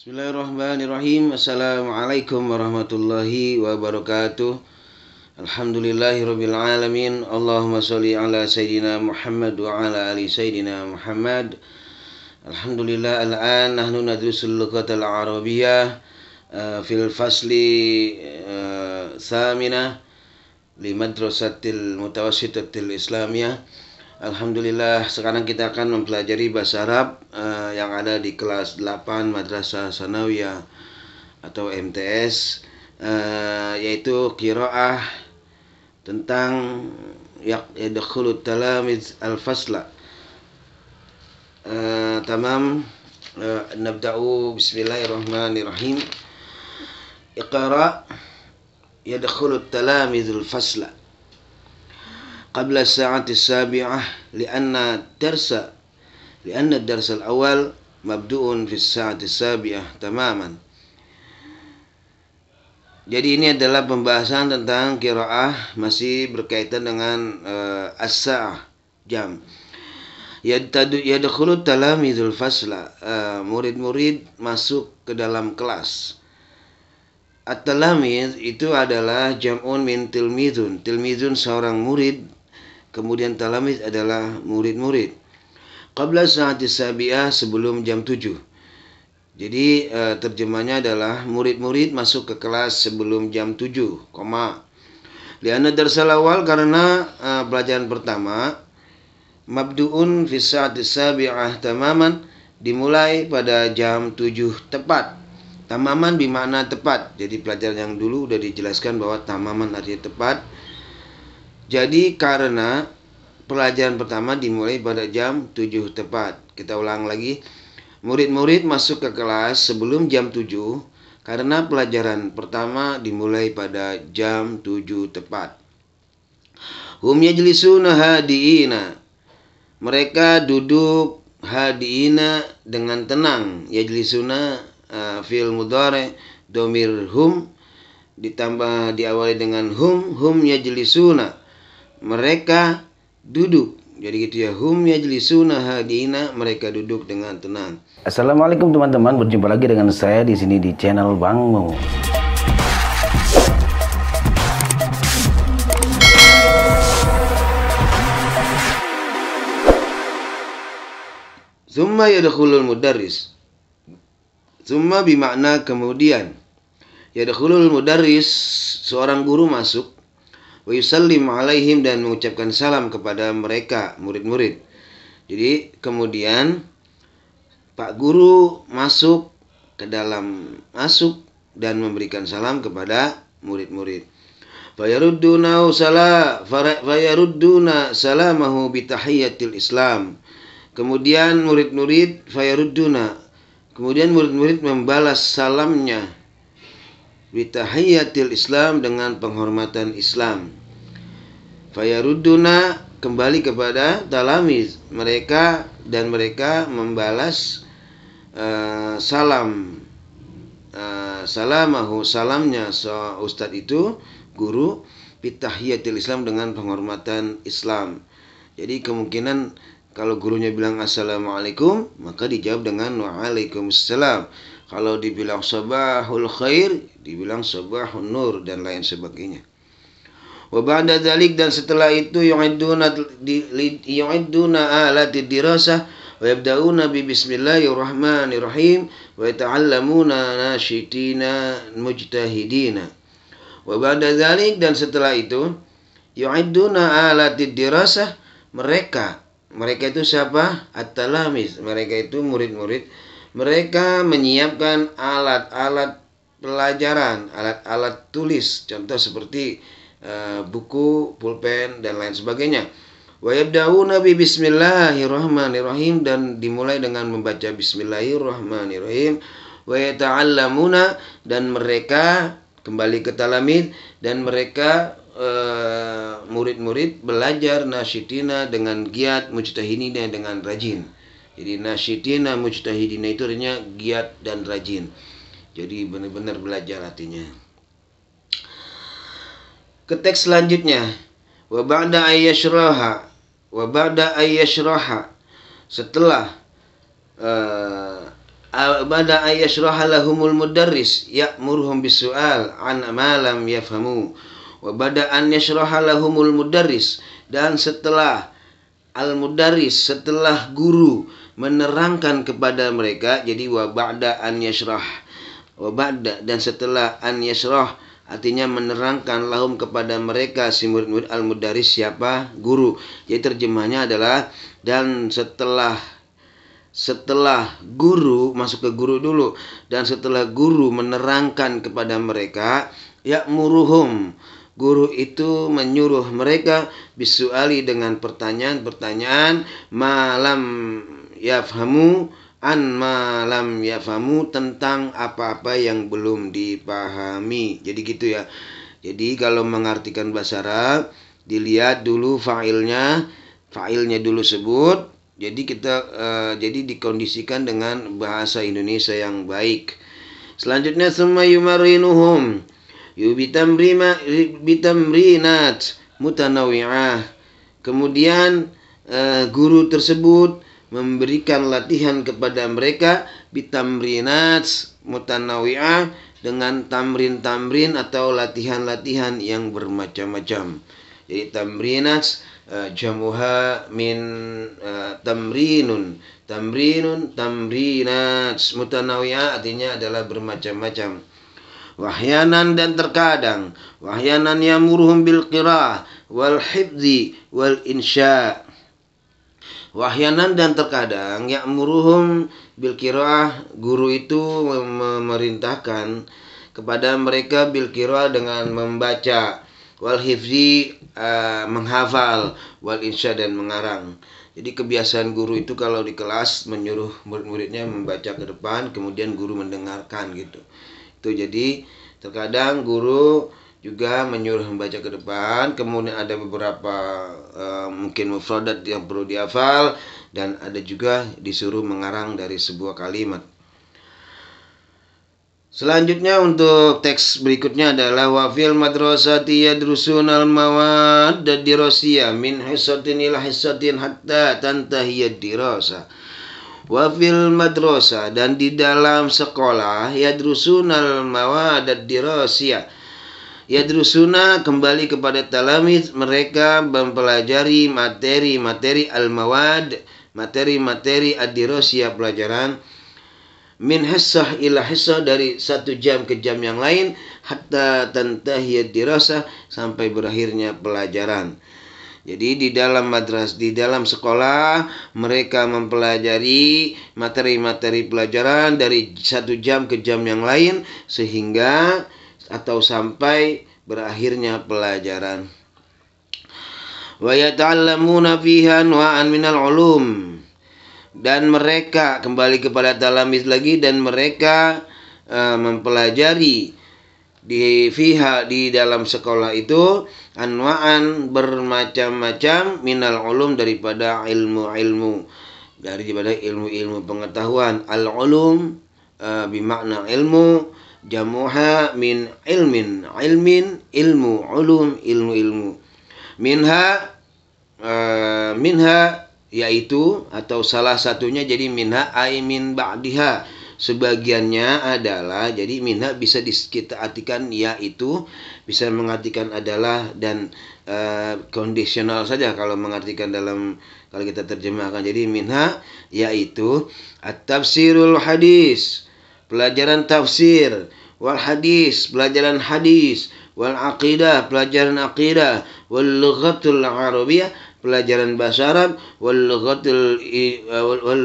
Bismillahirrahmanirrahim. Assalamualaikum warahmatullahi wabarakatuh. Alhamdulillahirabbil alamin. Allahumma shalli ala sayidina Muhammad wa ala ali sayidina Muhammad. Alhamdulillah, al'an nahnu nadrusul lughatal arabiyyah fil fasli thaminah li madrasatil mutawassitatil islamiyah. Alhamdulillah, sekarang kita akan mempelajari bahasa Arab yang ada di kelas 8 Madrasah Sanawiyah atau MTS, yaitu qiraah tentang yadkhulu talamiz al-fasla. Tamam, nabda'u bismillahirrahmanirrahim. Iqra' yadkhulu talamiz al-fasla قبل الساعة السابعة لأن الدرس الأول مبدوء في الساعة السابعة تماما. Jadi ini adalah pembahasan tentang qiraah, masih berkaitan dengan as-sa'ah, jam. Yadkhulu talamizul fasla, murid-murid masuk ke dalam kelas. At-talamiz itu adalah jam'un min tilmizun. Tilmizun seorang murid, kemudian talamiz adalah murid-murid. Qabla sa'ati sabi'ah, sebelum jam 7. Jadi terjemahnya adalah murid-murid masuk ke kelas sebelum jam 7, li'anna darsal awal, karena pelajaran pertama mabdu'un fi sa'ati sabi'ah tamaman, dimulai pada jam 7 tepat. Tamaman bermakna tepat. Jadi pelajaran yang dulu sudah dijelaskan bahwa tamaman artinya tepat. Jadi karena pelajaran pertama dimulai pada jam 7 tepat. Kita ulang lagi. Murid-murid masuk ke kelas sebelum jam 7 karena pelajaran pertama dimulai pada jam 7 tepat. Hum yajlisuna hadiina. Mereka duduk hadiina dengan tenang. Yajlisuna fi'il mudhari' dhamir hum ditambah diawali dengan hum yajlisuna, mereka duduk. Jadi gitu ya, hum yajlisuna hadina, mereka duduk dengan tenang. Assalamualaikum teman-teman, berjumpa lagi dengan saya di sini di channel Bang Mo. Tsumma yadkhulul mudarris. Tsumma bimakna kemudian. Yadkhulul mudarris, seorang guru masuk. Wa yusallim alaihim, dan mengucapkan salam kepada mereka, murid-murid. Jadi kemudian Pak Guru masuk dan memberikan salam kepada murid-murid. Fayarudduna salamahu bitahiyyatil Islam. Kemudian murid-murid membalas salamnya bitahiyyatil Islam, dengan penghormatan Islam. Fayarudduna, kembali kepada talamiz mereka, dan mereka membalas salamahu, salamnya ustadz itu, guru, bitahiyyatil Islam, dengan penghormatan Islam. Jadi kemungkinan kalau gurunya bilang assalamualaikum, maka dijawab dengan waalaikumsalam. Kalau dibilang sabahul khair, dibilang sabahun nur, dan lain sebagainya. Wa ba'da dzalik, dan setelah itu yu'idduna alati dirasah wa yabda'una bi bismillahirrahmanirrahim wa yata'allamuna nasyitina mujtahidina. Wa ba'da dzalik, dan setelah itu yu'idduna alati dirasah, mereka itu siapa? At-talamiz, mereka itu murid-murid. Mereka menyiapkan alat-alat pelajaran, alat-alat tulis, contoh seperti buku, pulpen, dan lain sebagainya. Wa yabda'una bi bismillahirrahmanirrahim, dan dimulai dengan membaca bismillahirrahmanirrahim. Wa yata'allamuna, dan mereka kembali ke talamid, dan mereka murid-murid belajar nasyitina dengan giat, mujtahidina dengan rajin. Jadi nasyitina mujtahidina itu artinya giat dan rajin. Jadi benar-benar belajar artinya. Ke teks selanjutnya. Wa ba'da ayyashraha, setelah bada ayashraha lahumul mudarris ya'muruhum bisu'al an ma lam yafhamu. Wa bada an yashraha lahumul mudarris, dan setelah al-mudarris, setelah guru menerangkan kepada mereka, jadi wa ba'da an yashrah, wa ba'da, dan setelah an yashrah artinya menerangkan lahum kepada mereka si murid-murid, al-mudarris siapa? Guru. Jadi terjemahnya adalah dan setelah guru, masuk ke guru dulu, dan setelah guru menerangkan kepada mereka, ya'muruhum, guru itu menyuruh mereka, bisuali, dengan pertanyaan-pertanyaan, malam yafhamu, an malam yafhamu, tentang apa-apa yang belum dipahami. Jadi gitu ya. Jadi kalau mengartikan bahasa Arab, dilihat dulu fa'ilnya dulu sebut. Jadi kita jadi dikondisikan dengan bahasa Indonesia yang baik. Selanjutnya summa yumarinuhum bitamrinat mutanawwi'ah. Kemudian guru tersebut memberikan latihan kepada mereka bitamrinat mutanawwi'ah, dengan tamrin-tamrin atau latihan-latihan yang bermacam-macam. Jadi tamrinat jamuha min tamrinun, tamrinat, mutanawwi'ah artinya adalah bermacam-macam. Wahyanan, dan terkadang, wahyanan yamuruhum bil qiraah wal hifzi wal insya. Wahyanan, dan terkadang, ya'muruhum bil qiraah, guru itu memerintahkan kepada mereka bil qiraah, dengan membaca, wal hifzi menghafal, wal insya, dan mengarang. Jadi kebiasaan guru itu kalau di kelas menyuruh murid-muridnya membaca ke depan, kemudian guru mendengarkan gitu. Itu jadi terkadang guru juga menyuruh membaca ke depan, kemudian ada beberapa mungkin mufradat yang perlu dihafal, dan ada juga disuruh mengarang dari sebuah kalimat. Selanjutnya untuk teks berikutnya adalah wa fil madrasati yadrusunal mawad dirasiyah min hissatin ila hissatin hatta tantahiyad dirasa. Wa fil madrasah, dan di dalam sekolah, yadrusunal mawad dirasiyah. Yadrusuna kembali kepada talamiz, mereka mempelajari materi-materi al-mawad, materi-materi ad-dirasiyah, pelajaran, min hissah ila hissah, dari satu jam ke jam yang lain, hatta tantahiyad dirasah, sampai berakhirnya pelajaran. Jadi di dalam madras, di dalam sekolah, mereka mempelajari materi-materi pelajaran dari satu jam ke jam yang lain, sehingga atau sampai berakhirnya pelajaran. Wa yata'allamuna fiha anwa'an minal ulum, dan mereka kembali kepada talamiz lagi, dan mereka mempelajari di fiha, di dalam sekolah itu, anwa'an, bermacam-macam, minal ulum, daripada ilmu-ilmu, daripada ilmu-ilmu pengetahuan. Al-ulum bimakna ilmu, jamuha min ilmin, ilmu, ulum, ilmu-ilmu. Minha yaitu, atau salah satunya, jadi minha ay min ba'diha, sebagiannya adalah, jadi minha bisa kita artikan yaitu, bisa mengartikan adalah, dan kondisional saja kalau mengartikan kalau kita terjemahkan. Jadi minha yaitu at-tafsirul hadis, pelajaran tafsir, wal hadis, pelajaran hadis, wal aqidah, pelajaran aqidah, wal lughatul arabiyah, pelajaran bahasa Arab, wal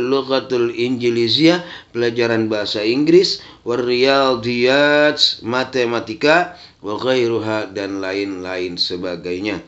lughatul injiliziyah, pelajaran bahasa Inggris, wal riyadiyat, matematika, wa ghairuha, dan lain-lain sebagainya.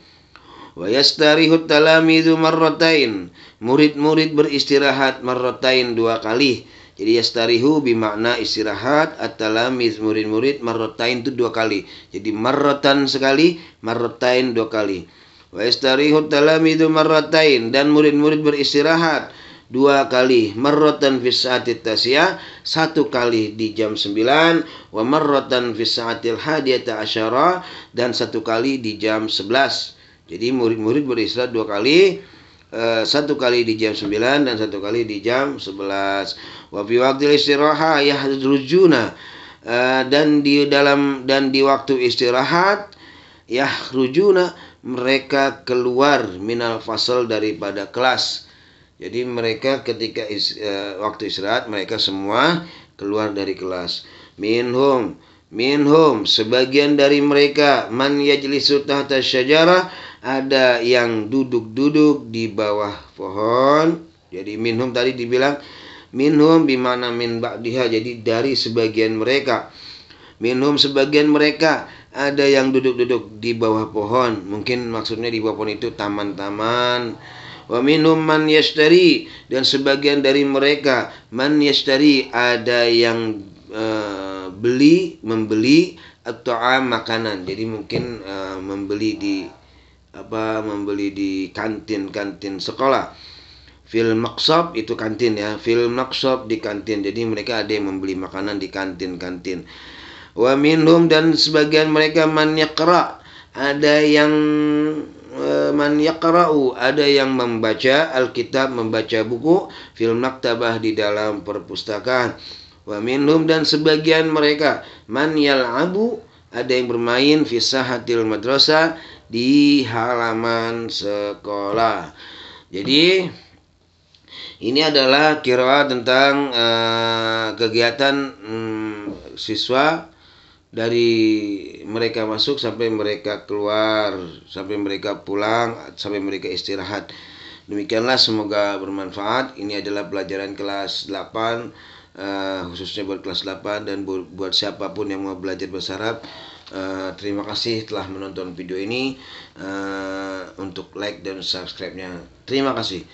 Wa yastarihut talamizu marratain, murid-murid beristirahat marratain, dua kali. Jadi yastarihu bimakna istirahat, at-talamiz murid-murid, marratain itu dua kali. Jadi marratan sekali, marratain dua kali. Wa yastarihu talamizu marratain, dan murid-murid beristirahat dua kali. Marratan fi sa'atit tasiyah, satu kali di jam 9, wa marratan fi sa'atil hadiyata asyara, dan satu kali di jam 11. Jadi murid-murid beristirahat dua kali. satu kali di jam 9 dan satu kali di jam 11. Wa fi waqtil istiraha yahrujuna, dan di waktu istirahat yahrujuna, mereka keluar minal fasal, daripada kelas. Jadi mereka ketika waktu istirahat mereka semua keluar dari kelas. Minhum sebagian dari mereka man yajlisu tahta syajarah, ada yang duduk-duduk di bawah pohon. Jadi minhum tadi dibilang minhum bimana min ba'diha, jadi dari sebagian mereka. Minhum sebagian mereka ada yang duduk-duduk di bawah pohon, mungkin maksudnya di bawah pohon itu taman-taman. Wa minhum man yashtari, dan sebagian dari mereka man yashtari, ada yang membeli atau makanan. Jadi mungkin membeli di kantin sekolah. Fil maqsab itu kantin ya, fil maqsab di kantin. Jadi mereka ada yang membeli makanan di kantin-kantin. Wa minhum, dan sebagian mereka man yaqra, ada yang ada yang membaca alkitab, membaca buku, fil maktabah, di dalam perpustakaan. Wa minhum, dan sebagian mereka man yal'abu, ada yang bermain fi sahatil madrasah, di halaman sekolah. Jadi ini adalah qiraat tentang kegiatan siswa dari mereka masuk sampai mereka keluar, sampai mereka pulang, sampai mereka istirahat. Demikianlah, semoga bermanfaat. Ini adalah pelajaran kelas 8, khususnya buat kelas 8 dan buat siapapun yang mau belajar bahasa Arab. Terima kasih telah menonton video ini. Untuk like dan subscribe-nya, terima kasih.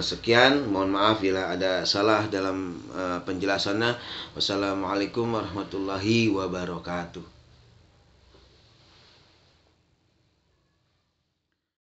Sekian, mohon maaf bila ada salah dalam penjelasannya. Wassalamualaikum warahmatullahi wabarakatuh.